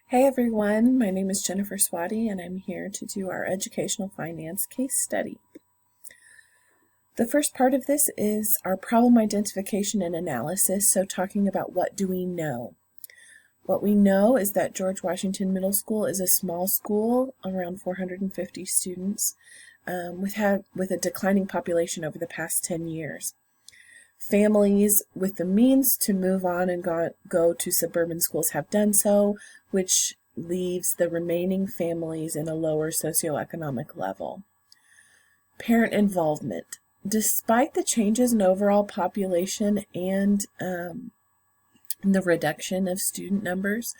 Hey everyone, my name is Jennifer Swati and I'm here to do our educational finance case study. The first part of this is our problem identification and analysis, so talking about what do we know. What we know is that George Washington Middle School is a small school, around 450 students, with a declining population over the past 10 years. Families with the means to move on and go to suburban schools have done so, which leaves the remaining families in a lower socioeconomic level. Parent involvement. Despite the changes in overall population and the reduction of student numbers,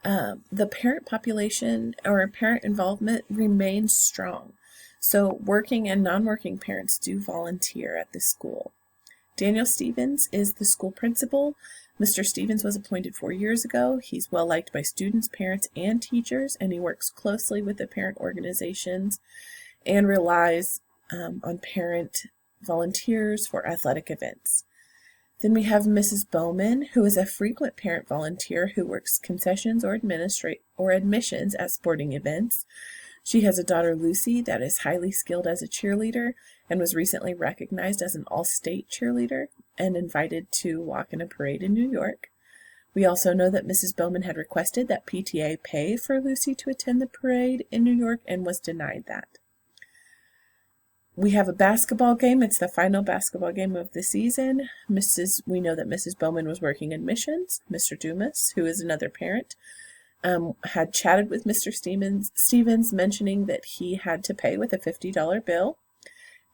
the parent population or parent involvement remains strong. So working and non-working parents do volunteer at the school. Daniel Stevens is the school principal. Mr. Stevens was appointed 4 years ago. He's well liked by students, parents, and teachers, and he works closely with the parent organizations and relies on parent volunteers for athletic events. Then we have Mrs. Bowman, who is a frequent parent volunteer who works concessions or admissions at sporting events. She has a daughter, Lucy, that is highly skilled as a cheerleader and was recently recognized as an all-state cheerleader and invited to walk in a parade in New York. We also know that Mrs. Bowman had requested that PTA pay for Lucy to attend the parade in New York and was denied that. We have a basketball game. It's the final basketball game of the season. We know that Mrs. Bowman was working admissions. Mr. Dumas, who is another parent, had chatted with Mr. Stevens, mentioning that he had to pay with a $50 bill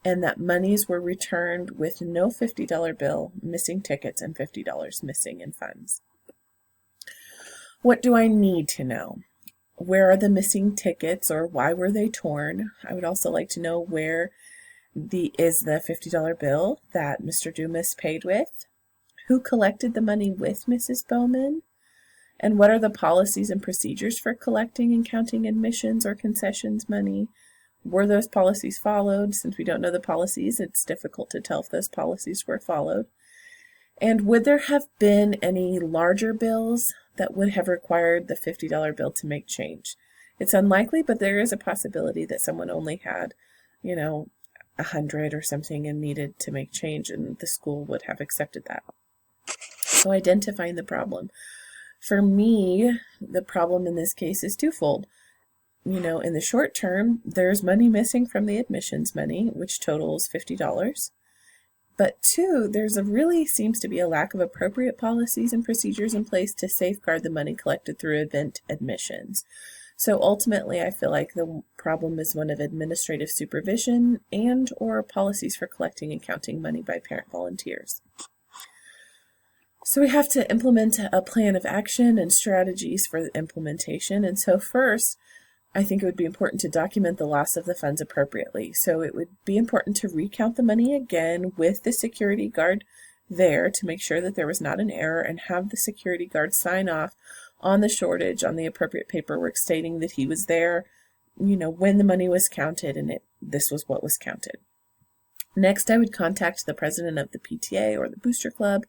and that monies were returned with no $50 bill, missing tickets, and $50 missing in funds. What do I need to know? Where are the missing tickets, or why were they torn? I would also like to know where is the $50 bill that Mr. Dumas paid with? Who collected the money with Mrs. Bowman? And what are the policies and procedures for collecting and counting admissions or concessions money? Were those policies followed? Since we don't know the policies, it's difficult to tell if those policies were followed. And would there have been any larger bills that would have required the $50 bill to make change? It's unlikely, but there is a possibility that someone only had, 100 or something and needed to make change, and the school would have accepted that. So identifying the problem. For me, the problem in this case is twofold. In the short term, there's money missing from the admissions money, which totals $50. But two, really seems to be a lack of appropriate policies and procedures in place to safeguard the money collected through event admissions. So ultimately, I feel like the problem is one of administrative supervision and or policies for collecting and counting money by parent volunteers. So we have to implement a plan of action and strategies for the implementation. And so first, I think it would be important to document the loss of the funds appropriately. So it would be important to recount the money again with the security guard there to make sure that there was not an error, and have the security guard sign off on the shortage on the appropriate paperwork stating that he was there, when the money was counted and this was what was counted. Next, I would contact the president of the PTA or the booster club,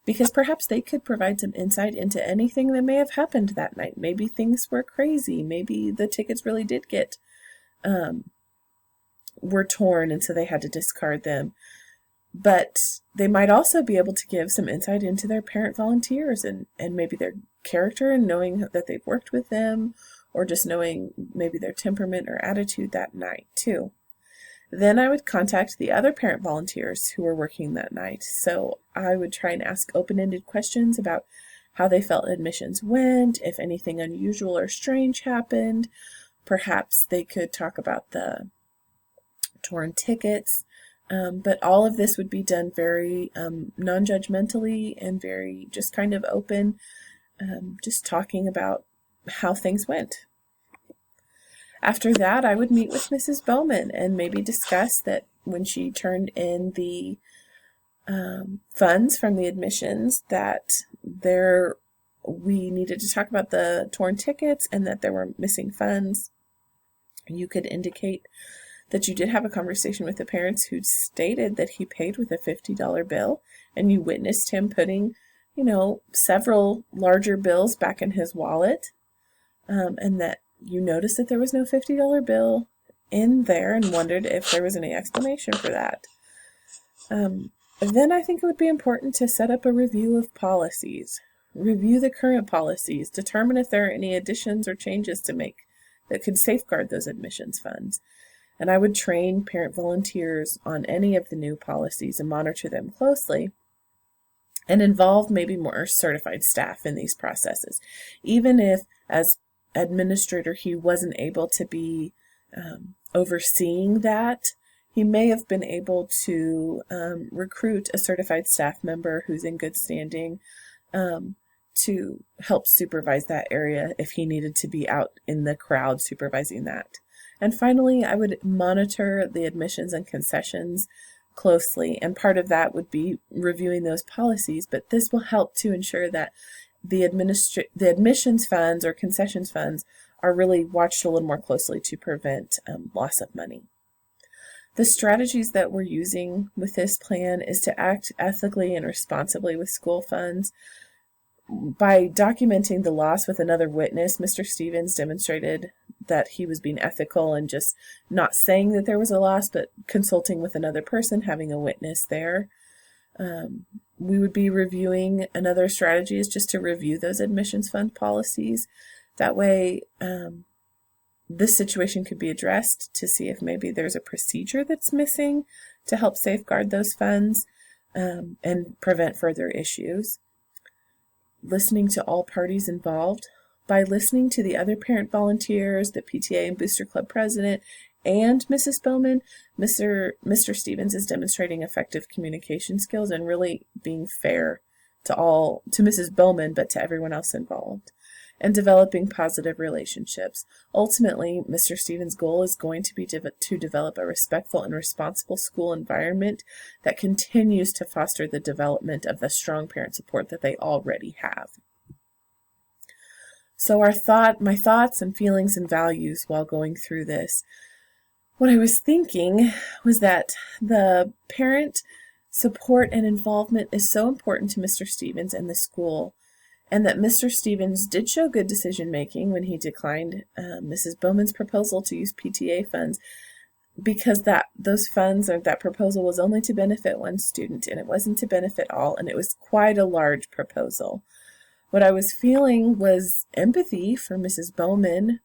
because perhaps they could provide some insight into anything that may have happened that night. Maybe things were crazy. Maybe the tickets really did were torn, and so they had to discard them. But they might also be able to give some insight into their parent volunteers and maybe their character, and knowing that they've worked with them, or just knowing maybe their temperament or attitude that night too. Then I would contact the other parent volunteers who were working that night. So I would try and ask open-ended questions about how they felt admissions went, if anything unusual or strange happened. Perhaps they could talk about the torn tickets. But all of this would be done very non-judgmentally and very just kind of open, just talking about how things went. After that, I would meet with Mrs. Bowman and maybe discuss that when she turned in the funds from the admissions, that we needed to talk about the torn tickets and that there were missing funds. You could indicate that you did have a conversation with the parents who stated that he paid with a $50 bill, and you witnessed him putting, several larger bills back in his wallet. and that you noticed that there was no $50 bill in there and wondered if there was any explanation for that. Then I think it would be important to set up a review of policies. Review the current policies, determine if there are any additions or changes to make that could safeguard those admissions funds. And I would train parent volunteers on any of the new policies and monitor them closely, and involve maybe more certified staff in these processes. Even if, as administrator, he wasn't able to be overseeing that, he may have been able to recruit a certified staff member who's in good standing to help supervise that area if he needed to be out in the crowd supervising that. And finally, I would monitor the admissions and concessions closely, and part of that would be reviewing those policies, but this will help to ensure that the admissions funds or concessions funds are really watched a little more closely to prevent loss of money. The strategies that we're using with this plan is to act ethically and responsibly with school funds. By documenting the loss with another witness, Mr. Stevens demonstrated that he was being ethical and just not saying that there was a loss, but consulting with another person, having a witness there. We would be reviewing, another strategy is just to review those admissions fund policies. That way, this situation could be addressed to see if maybe there's a procedure that's missing to help safeguard those funds and prevent further issues. Listening to all parties involved. By listening to the other parent volunteers, the PTA and Booster Club president, and Mrs. Bowman, Mr. Stevens is demonstrating effective communication skills and really being fair to Mrs. Bowman, but to everyone else involved, and developing positive relationships. Ultimately, Mr. Stevens' goal is going to be to develop a respectful and responsible school environment that continues to foster the development of the strong parent support that they already have. So my thoughts and feelings and values while going through this. What I was thinking was that the parent support and involvement is so important to Mr. Stevens and the school, and that Mr. Stevens did show good decision making when he declined Mrs. Bowman's proposal to use PTA funds, because those funds or that proposal was only to benefit one student and it wasn't to benefit all, and it was quite a large proposal. What I was feeling was empathy for Mrs. Bowman.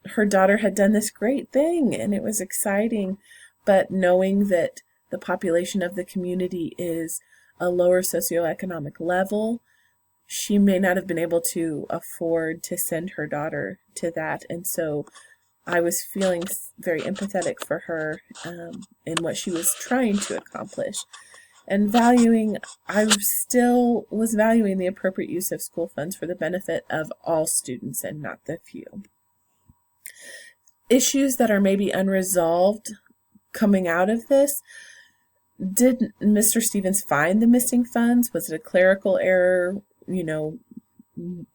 Her daughter had done this great thing and it was exciting, but knowing that the population of the community is a lower socioeconomic level, she may not have been able to afford to send her daughter to that. And so I was feeling very empathetic for her in what she was trying to accomplish. And I still was valuing the appropriate use of school funds for the benefit of all students and not the few. Issues that are maybe unresolved coming out of this. Did Mr. Stevens find the missing funds? Was it a clerical error?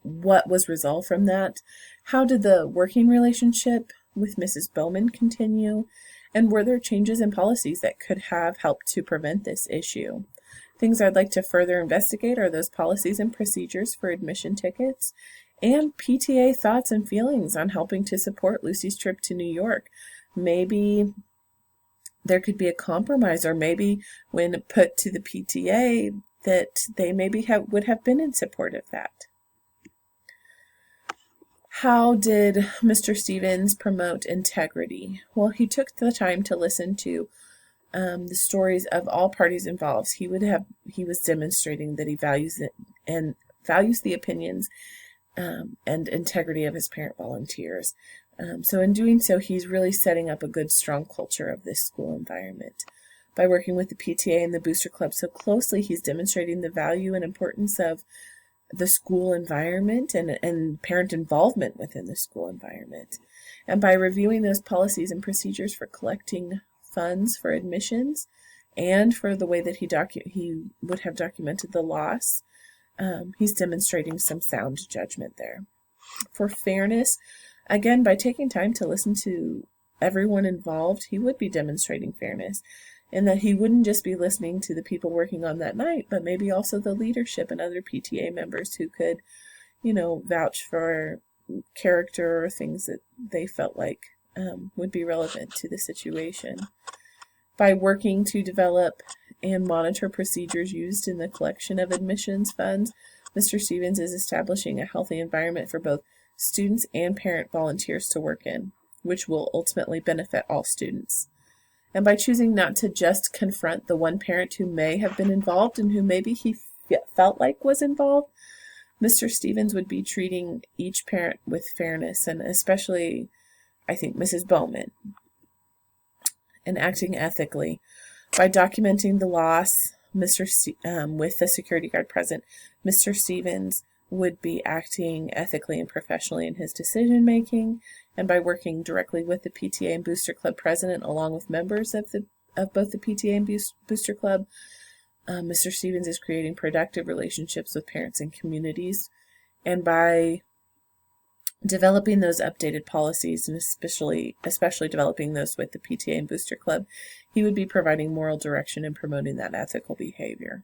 What was resolved from that? How did the working relationship with Mrs. Bowman continue? And were there changes in policies that could have helped to prevent this issue? Things I'd like to further investigate are those policies and procedures for admission tickets and PTA thoughts and feelings on helping to support Lucy's trip to New York. Maybe there could be a compromise, or maybe when put to the PTA that they maybe would have been in support of that. How did Mr. Stevens promote integrity? Well, he took the time to listen to the stories of all parties involved. He was demonstrating that he values it and values the opinions and integrity of his parent volunteers. So in doing so, he's really setting up a good, strong culture of this school environment. By working with the PTA and the Booster Club so closely, he's demonstrating the value and importance of the school environment and parent involvement within the school environment. And by reviewing those policies and procedures for collecting funds for admissions and for the way that he would have documented the loss, he's demonstrating some sound judgment there. For fairness, again, by taking time to listen to everyone involved, he would be demonstrating fairness, in that he wouldn't just be listening to the people working on that night, but maybe also the leadership and other PTA members who could, vouch for character or things that they felt like would be relevant to the situation. By working to develop and monitor procedures used in the collection of admissions funds, Mr. Stevens is establishing a healthy environment for both students and parent volunteers to work in, which will ultimately benefit all students. And by choosing not to just confront the one parent who may have been involved and who maybe he felt like was involved, Mr. Stevens would be treating each parent with fairness, and especially, I think, Mrs. Bowman, and acting ethically. By documenting the loss with the security guard present, Mr. Stevens would be acting ethically and professionally in his decision making, and by working directly with the PTA and Booster Club president, along with members of both the PTA and Booster Club, Mr. Stevens is creating productive relationships with parents and communities. And by developing those updated policies, and especially developing those with the PTA and Booster Club, he would be providing moral direction and promoting that ethical behavior.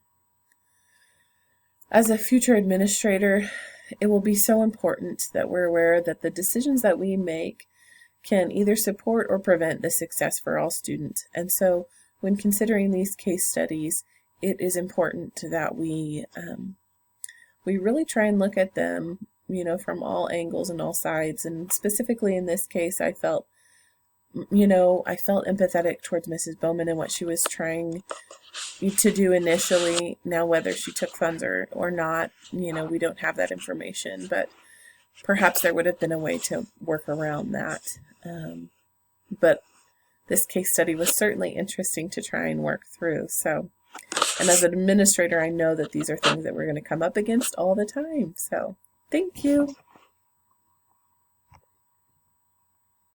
As a future administrator, it will be so important that we're aware that the decisions that we make can either support or prevent the success for all students. And so when considering these case studies, it is important that we really try and look at them, from all angles and all sides. And specifically in this case, I felt empathetic towards Mrs. Bowman and what she was trying to do initially. Now, whether she took funds or not, we don't have that information, but perhaps there would have been a way to work around that. But this case study was certainly interesting to try and work through. So, and as an administrator, I know that these are things that we're going to come up against all the time. So, thank you.